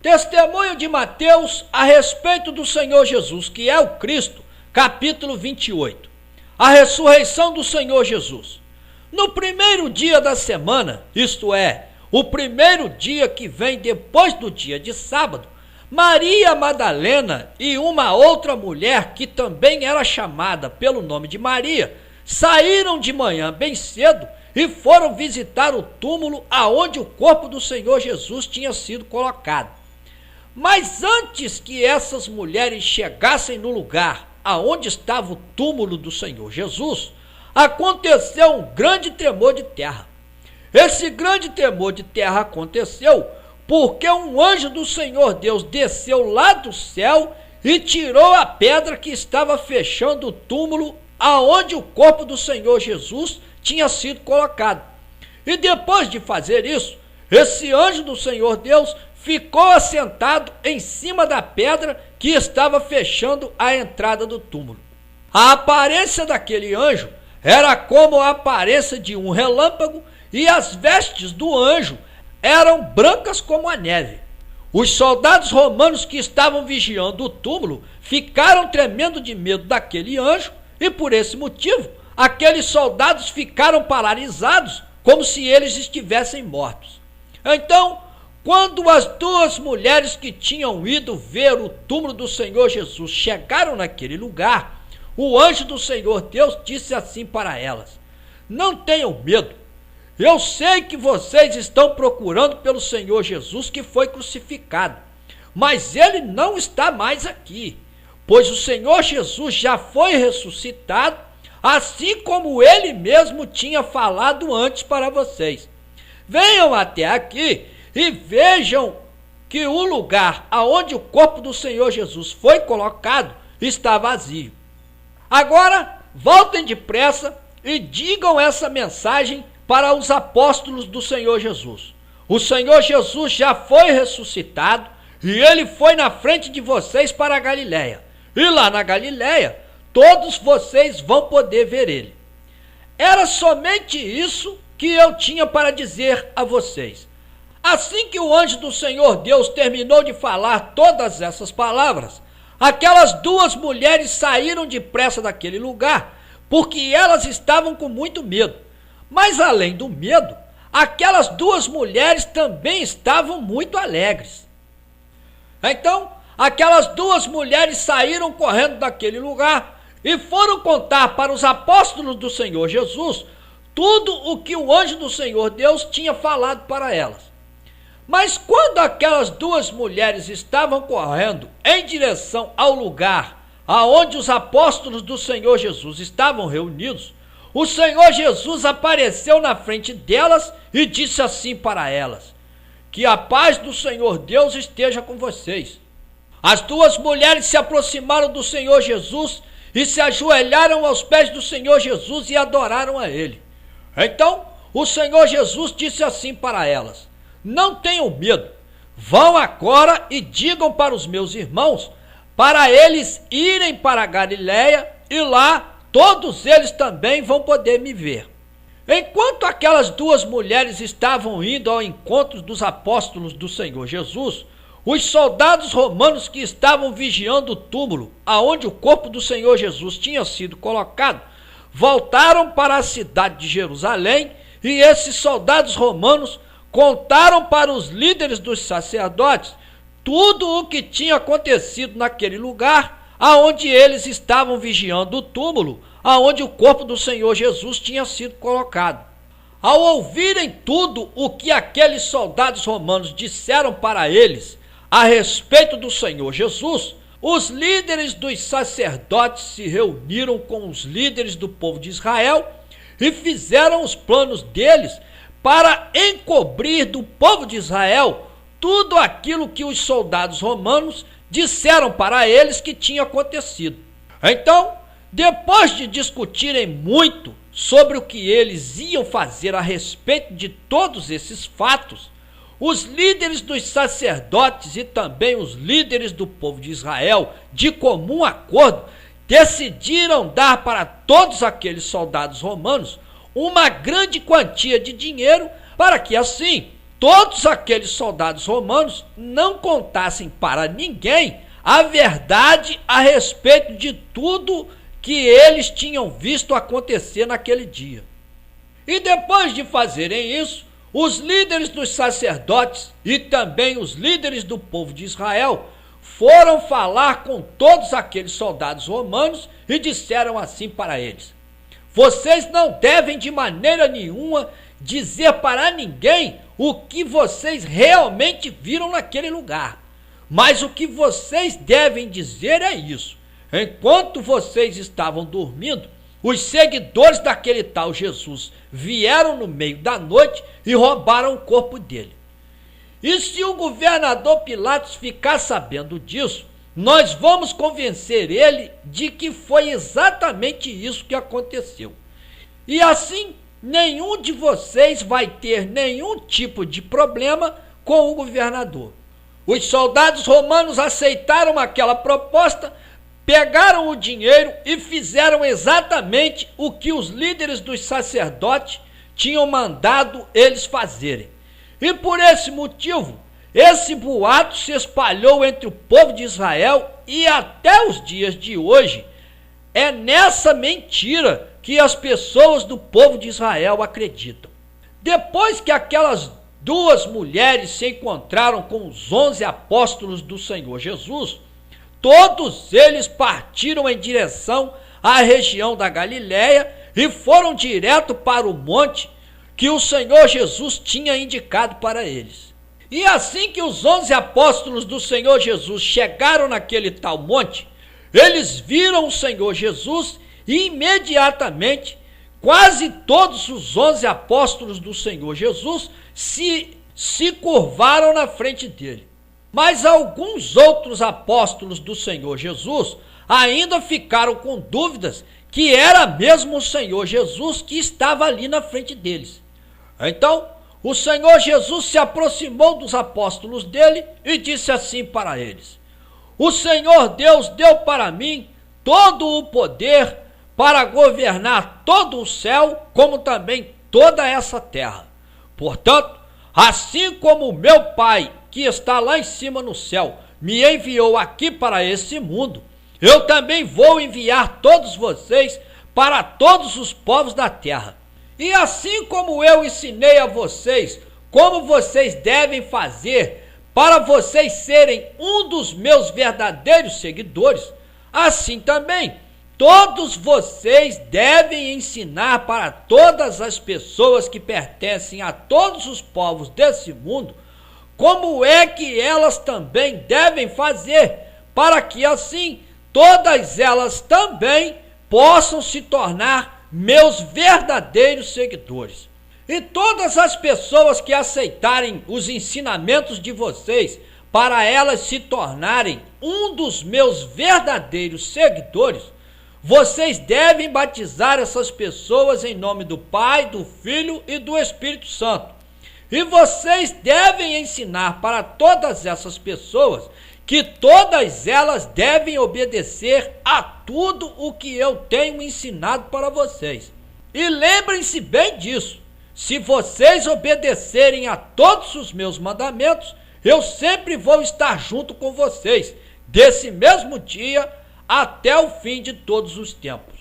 Testemunho de Mateus a respeito do Senhor Jesus, que é o Cristo, capítulo 28. A ressurreição do Senhor Jesus. No primeiro dia da semana, isto é, o primeiro dia que vem depois do dia de sábado, Maria Madalena e uma outra mulher que também era chamada pelo nome de Maria, saíram de manhã bem cedo e foram visitar o túmulo aonde o corpo do Senhor Jesus tinha sido colocado. Mas antes que essas mulheres chegassem no lugar aonde estava o túmulo do Senhor Jesus, aconteceu um grande tremor de terra. Esse grande tremor de terra aconteceu porque um anjo do Senhor Deus desceu lá do céu e tirou a pedra que estava fechando o túmulo aonde o corpo do Senhor Jesus tinha sido colocado. E depois de fazer isso, esse anjo do Senhor Deus ficou assentado em cima da pedra que estava fechando a entrada do túmulo. A aparência daquele anjo era como a aparência de um relâmpago e as vestes do anjo eram brancas como a neve. Os soldados romanos que estavam vigiando o túmulo ficaram tremendo de medo daquele anjo e por esse motivo aqueles soldados ficaram paralisados como se eles estivessem mortos. Então, quando as duas mulheres que tinham ido ver o túmulo do Senhor Jesus chegaram naquele lugar, o anjo do Senhor Deus disse assim para elas: não tenham medo, eu sei que vocês estão procurando pelo Senhor Jesus que foi crucificado, mas ele não está mais aqui, pois o Senhor Jesus já foi ressuscitado, assim como ele mesmo tinha falado antes para vocês. Venham até aqui e vejam que o lugar aonde o corpo do Senhor Jesus foi colocado está vazio. Agora, voltem depressa e digam essa mensagem para os apóstolos do Senhor Jesus. O Senhor Jesus já foi ressuscitado e ele foi na frente de vocês para a Galileia. E lá na Galileia, todos vocês vão poder ver ele. Era somente isso que eu tinha para dizer a vocês. Assim que o anjo do Senhor Deus terminou de falar todas essas palavras, aquelas duas mulheres saíram depressa daquele lugar, porque elas estavam com muito medo. Mas além do medo, aquelas duas mulheres também estavam muito alegres. Então, aquelas duas mulheres saíram correndo daquele lugar e foram contar para os apóstolos do Senhor Jesus tudo o que o anjo do Senhor Deus tinha falado para elas. Mas quando aquelas duas mulheres estavam correndo em direção ao lugar aonde os apóstolos do Senhor Jesus estavam reunidos, o Senhor Jesus apareceu na frente delas e disse assim para elas: que a paz do Senhor Deus esteja com vocês. As duas mulheres se aproximaram do Senhor Jesus e se ajoelharam aos pés do Senhor Jesus e adoraram a ele. Então o Senhor Jesus disse assim para elas: não tenham medo, vão agora e digam para os meus irmãos, para eles irem para a Galileia, e lá todos eles também vão poder me ver. Enquanto aquelas duas mulheres estavam indo ao encontro dos apóstolos do Senhor Jesus, os soldados romanos que estavam vigiando o túmulo, aonde o corpo do Senhor Jesus tinha sido colocado, voltaram para a cidade de Jerusalém, e esses soldados romanos contaram para os líderes dos sacerdotes tudo o que tinha acontecido naquele lugar aonde eles estavam vigiando o túmulo, aonde o corpo do Senhor Jesus tinha sido colocado. Ao ouvirem tudo o que aqueles soldados romanos disseram para eles a respeito do Senhor Jesus, os líderes dos sacerdotes se reuniram com os líderes do povo de Israel e fizeram os planos deles para encobrir do povo de Israel tudo aquilo que os soldados romanos disseram para eles que tinha acontecido. Então, depois de discutirem muito sobre o que eles iam fazer a respeito de todos esses fatos, os líderes dos sacerdotes e também os líderes do povo de Israel, de comum acordo, decidiram dar para todos aqueles soldados romanos uma grande quantia de dinheiro para que assim todos aqueles soldados romanos não contassem para ninguém a verdade a respeito de tudo que eles tinham visto acontecer naquele dia. E depois de fazerem isso, os líderes dos sacerdotes e também os líderes do povo de Israel foram falar com todos aqueles soldados romanos e disseram assim para eles: vocês não devem de maneira nenhuma dizer para ninguém o que vocês realmente viram naquele lugar. Mas o que vocês devem dizer é isso: enquanto vocês estavam dormindo, os seguidores daquele tal Jesus vieram no meio da noite e roubaram o corpo dele. E se o governador Pilatos ficar sabendo disso, nós vamos convencer ele de que foi exatamente isso que aconteceu. E assim, nenhum de vocês vai ter nenhum tipo de problema com o governador. Os soldados romanos aceitaram aquela proposta, pegaram o dinheiro e fizeram exatamente o que os líderes dos sacerdotes tinham mandado eles fazerem. E por esse motivo, esse boato se espalhou entre o povo de Israel e até os dias de hoje é nessa mentira que as pessoas do povo de Israel acreditam. Depois que aquelas duas mulheres se encontraram com os 11 apóstolos do Senhor Jesus, todos eles partiram em direção à região da Galiléia e foram direto para o monte que o Senhor Jesus tinha indicado para eles. E assim que os 11 apóstolos do Senhor Jesus chegaram naquele tal monte, eles viram o Senhor Jesus e imediatamente quase todos os 11 apóstolos do Senhor Jesus se curvaram na frente dele. Mas alguns outros apóstolos do Senhor Jesus ainda ficaram com dúvidas que era mesmo o Senhor Jesus que estava ali na frente deles. Então, o Senhor Jesus se aproximou dos apóstolos dele e disse assim para eles: o Senhor Deus deu para mim todo o poder para governar todo o céu, como também toda essa terra. Portanto, assim como o meu Pai, que está lá em cima no céu, me enviou aqui para esse mundo, eu também vou enviar todos vocês para todos os povos da terra. E assim como eu ensinei a vocês como vocês devem fazer para vocês serem um dos meus verdadeiros seguidores, assim também todos vocês devem ensinar para todas as pessoas que pertencem a todos os povos desse mundo como é que elas também devem fazer, para que assim todas elas também possam se tornar meus verdadeiros seguidores. E todas as pessoas que aceitarem os ensinamentos de vocês para elas se tornarem um dos meus verdadeiros seguidores, vocês devem batizar essas pessoas em nome do Pai, do Filho e do Espírito Santo. E vocês devem ensinar para todas essas pessoas que todas elas devem obedecer a tudo o que eu tenho ensinado para vocês. E lembrem-se bem disso: se vocês obedecerem a todos os meus mandamentos, eu sempre vou estar junto com vocês, desse mesmo dia até o fim de todos os tempos.